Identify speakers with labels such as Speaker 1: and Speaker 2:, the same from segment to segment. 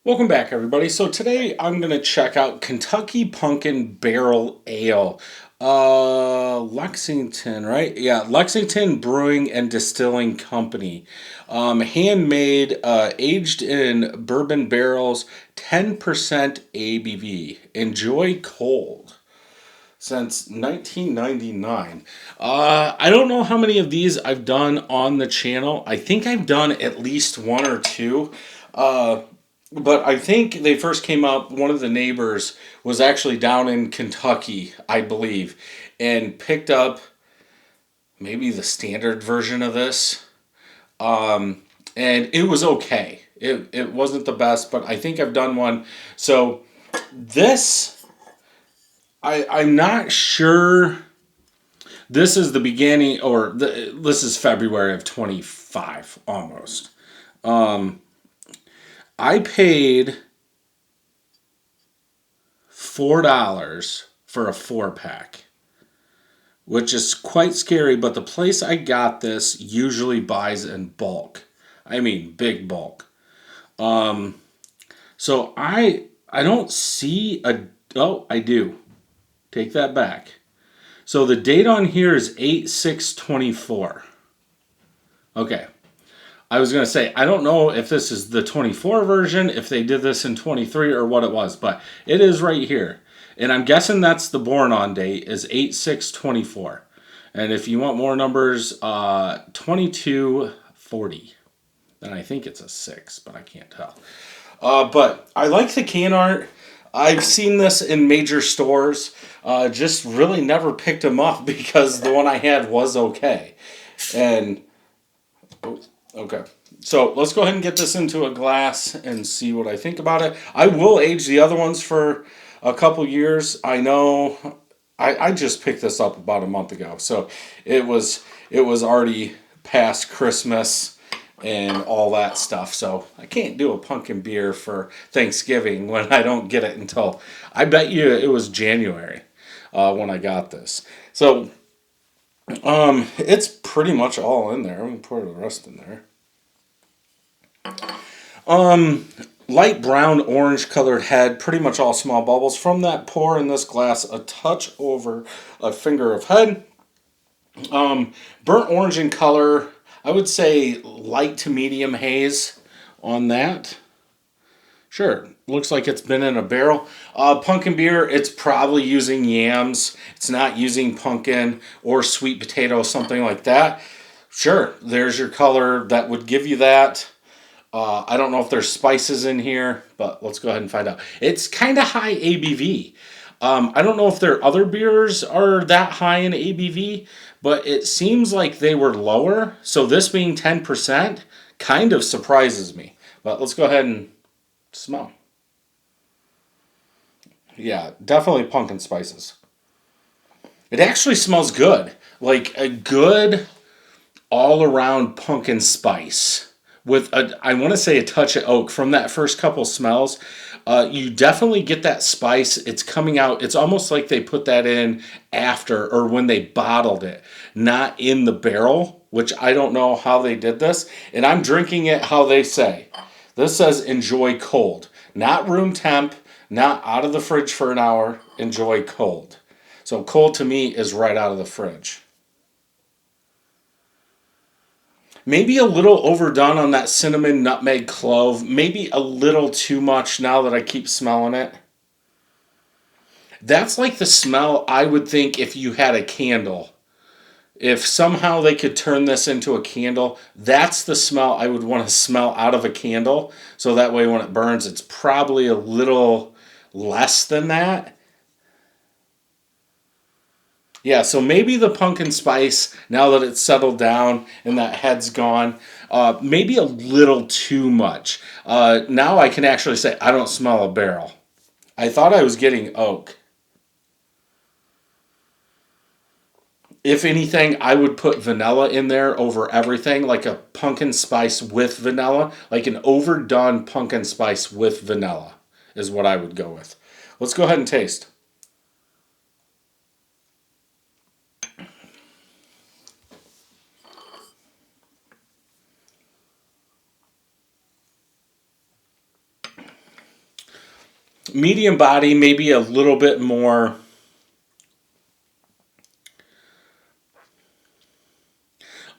Speaker 1: Welcome back, everybody. So today I'm going to check out Kentucky Pumpkin Barrel Ale. Lexington, right? Yeah, Lexington Brewing and Distilling Company. Handmade, aged in bourbon barrels, 10% ABV. Enjoy cold. Since 1999. I don't know how many of these I've done on the channel. I think I've done at least one or two. Uh, but I think they first came up, one of the neighbors was actually down in Kentucky, I believe, and picked up maybe the standard version of this. And it was okay. It wasn't the best, but I think I've done one. So this, I'm not sure. This is the beginning, this is February of 25 almost. I paid $4 for a 4 pack, which is quite scary, but the place I got this usually buys in bulk. I mean, big bulk. So I don't see a. Oh, I do. Take that back. So the date on here is 8/6/24. Okay. I was going to say, I don't know if this is the 24 version, if they did this in 23 or what it was, but it is right here. And I'm guessing that's the born on date is 8/6/24. And if you want more numbers, 2240. And I think it's a 6, but I can't tell. But I like the can art. I've seen this in major stores. Just really never picked them up because the one I had was okay. And okay. So let's go ahead and get this into a glass and see what I think about it. I will age the other ones for a couple years. I know I just picked this up about a month ago. So it was already past Christmas and all that stuff. So I can't do a pumpkin beer for Thanksgiving when I don't get it until, I bet you it was January when I got this. So it's pretty much all in there. I'm gonna pour the rest in there. Light brown orange colored head, pretty much all small bubbles. From that pour in this glass, a touch over a finger of head. Burnt orange in color. I would say light to medium haze on that. Sure, looks like it's been in a barrel. Pumpkin beer, it's probably using yams. It's not using pumpkin or sweet potato, something like that. Sure, there's your color that would give you that. I don't know if there's spices in here, but let's go ahead and find out. It's kind of high ABV. I don't know if their other beers are that high in ABV, but it seems like they were lower. So this being 10% kind of surprises me. But let's go ahead and smell. Yeah, definitely pumpkin spices. It actually smells good. Like a good all around pumpkin spice with I want to say a touch of oak from that first couple smells. You definitely get that spice. It's coming out. It's almost like they put that in after or when they bottled it, not in the barrel, which I don't know how they did this. And I'm drinking it how they say. This says enjoy cold, not room temp, not out of the fridge for an hour. Enjoy cold. So cold to me is right out of the fridge. Maybe a little overdone on that cinnamon, nutmeg, clove. Maybe a little too much now that I keep smelling it. That's like the smell I would think if you had a candle. If somehow they could turn this into a candle, that's the smell I would want to smell out of a candle. So that way when it burns, it's probably a little less than that. Yeah, so maybe the pumpkin spice, now that it's settled down and that head's gone, maybe a little too much. Now I can actually say I don't smell a barrel. I thought I was getting oak. If anything, I would put vanilla in there over everything, like a pumpkin spice with vanilla, like an overdone pumpkin spice with vanilla is what I would go with. Let's go ahead and taste. Medium body, maybe a little bit more.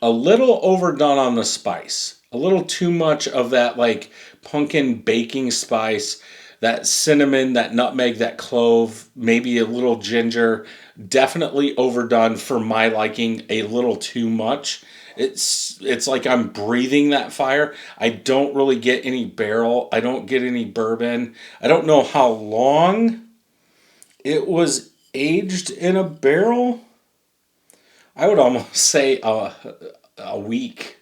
Speaker 1: A little overdone on the spice. A little too much of that like pumpkin baking spice, that cinnamon, that nutmeg, that clove, maybe a little ginger. Definitely overdone for my liking, a little too much. It's like I'm breathing that fire. I don't really get any barrel. I don't get any bourbon. I don't know how long it was aged in a barrel. I would almost say a week.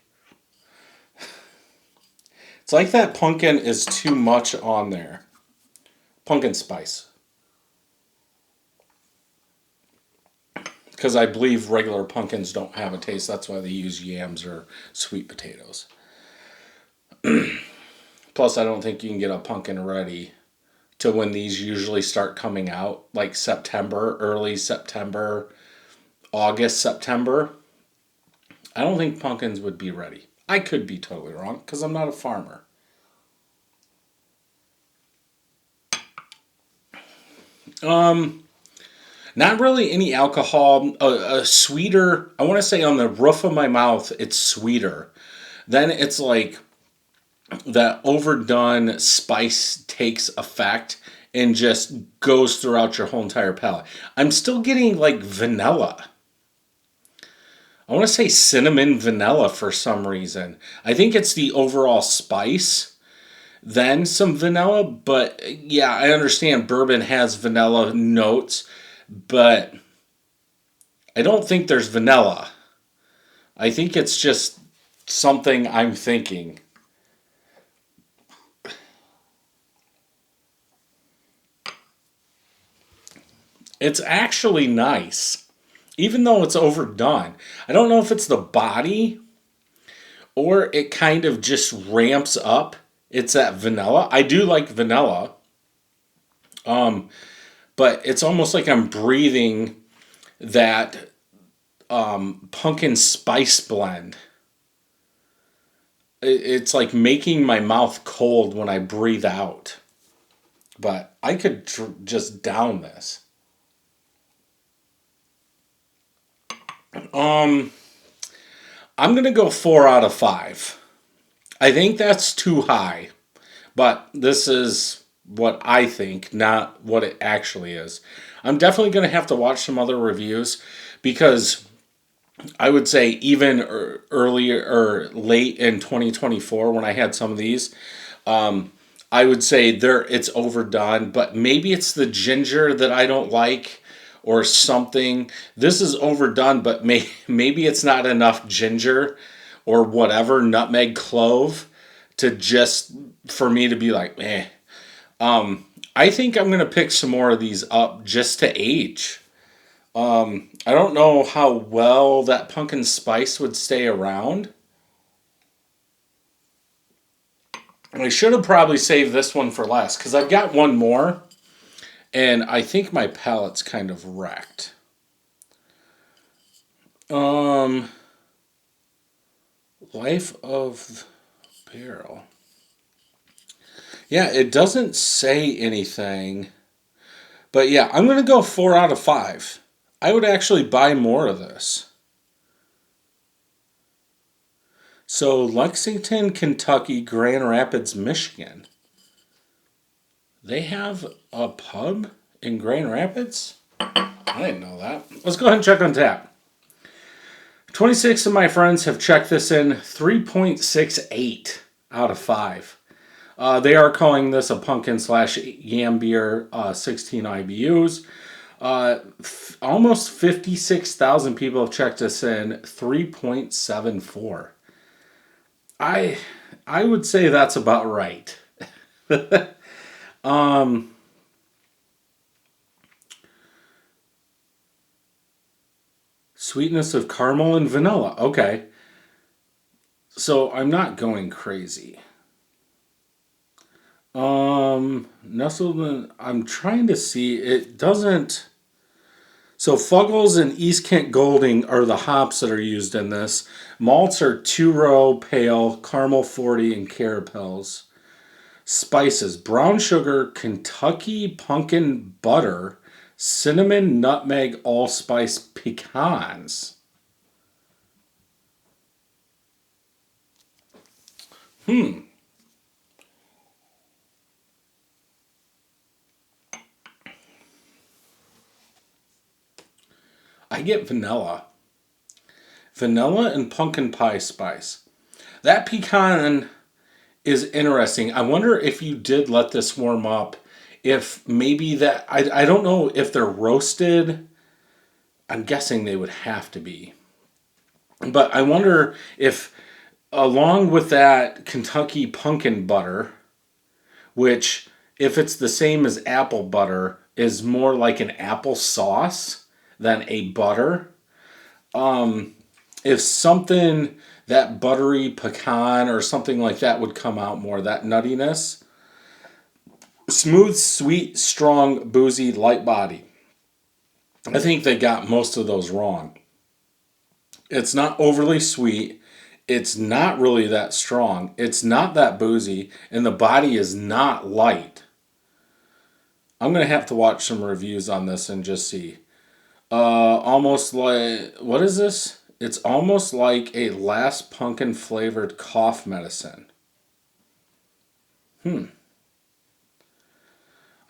Speaker 1: It's like that pumpkin is too much on there. Pumpkin spice. Because I believe regular pumpkins don't have a taste. That's why they use yams or sweet potatoes. Plus, I don't think you can get a pumpkin ready to when these usually start coming out, like September, early September, August, September. I don't think pumpkins would be ready. I could be totally wrong because I'm not a farmer. Not really any alcohol. A sweeter, I want to say on the roof of my mouth, it's sweeter. Then it's like that overdone spice takes effect and just goes throughout your whole entire palate. I'm still getting like vanilla. I want to say cinnamon vanilla for some reason. I think it's the overall spice, then some vanilla, but yeah, I understand bourbon has vanilla notes, but I don't think there's vanilla. I think it's just something I'm thinking. It's actually nice, even though it's overdone. I don't know if it's the body or it kind of just ramps up. It's that vanilla. I do like vanilla, but it's almost like I'm breathing that pumpkin spice blend. It's like making my mouth cold when I breathe out. But I could just down this. I'm gonna go 4 out of 5. I think that's too high, but this is what I think, not what it actually is. I'm definitely gonna have to watch some other reviews because I would say even earlier or late in 2024 when I had some of these, I would say it's overdone, but maybe it's the ginger that I don't like or something. This is overdone, but maybe it's not enough ginger or whatever, nutmeg, clove, to just for me to be like, eh. I think I'm gonna pick some more of these up just to age. I don't know how well that pumpkin spice would stay around. I should have probably saved this one for last because I've got one more and I think my palate's kind of wrecked. Life of Barrel. Yeah, it doesn't say anything. But yeah, I'm going to go 4 out of 5. I would actually buy more of this. So, Lexington, Kentucky, Grand Rapids, Michigan. They have a pub in Grand Rapids? I didn't know that. Let's go ahead and check on tap. 26 of my friends have checked this in 3.68 out of 5. They are calling this a pumpkin / Yam Beer 16 IBUs. Almost 56,000 people have checked this in 3.74. I would say that's about right. Sweetness of caramel and vanilla. Okay. So I'm not going crazy. Nestled in, I'm trying to see, it doesn't, so Fuggles and East Kent Golding are the hops that are used in this. Malts are 2-row, pale, caramel 40, and carapels. Spices: brown sugar, Kentucky pumpkin butter, cinnamon, nutmeg, allspice, pecans. I get vanilla. Vanilla and pumpkin pie spice. That pecan is interesting. I wonder if you did let this warm up, if maybe that, I don't know if they're roasted. I'm guessing they would have to be. But I wonder if, along with that Kentucky pumpkin butter, which, if it's the same as apple butter, is more like an apple sauce than a butter. If something that buttery pecan or something like that would come out more, that nuttiness. Smooth, sweet, strong, boozy, light body. I think they got most of those wrong. It's not overly sweet. It's not really that strong. It's not that boozy. And the body is not light. I'm going to have to watch some reviews on this and just see. Almost like, what is this? It's almost like a last pumpkin flavored cough medicine. I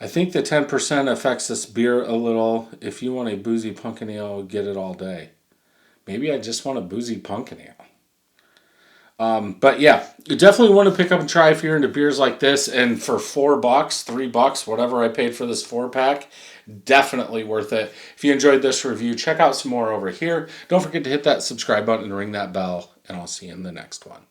Speaker 1: think the 10% affects this beer a little. If you want a boozy pumpkin ale, get it all day. Maybe I just want a boozy pumpkin ale. But yeah, you definitely want to pick up and try if you're into beers like this. And for $4, $3, whatever I paid for this 4-pack, definitely worth it. If you enjoyed this review, check out some more over here. Don't forget to hit that subscribe button and ring that bell, and I'll see you in the next one.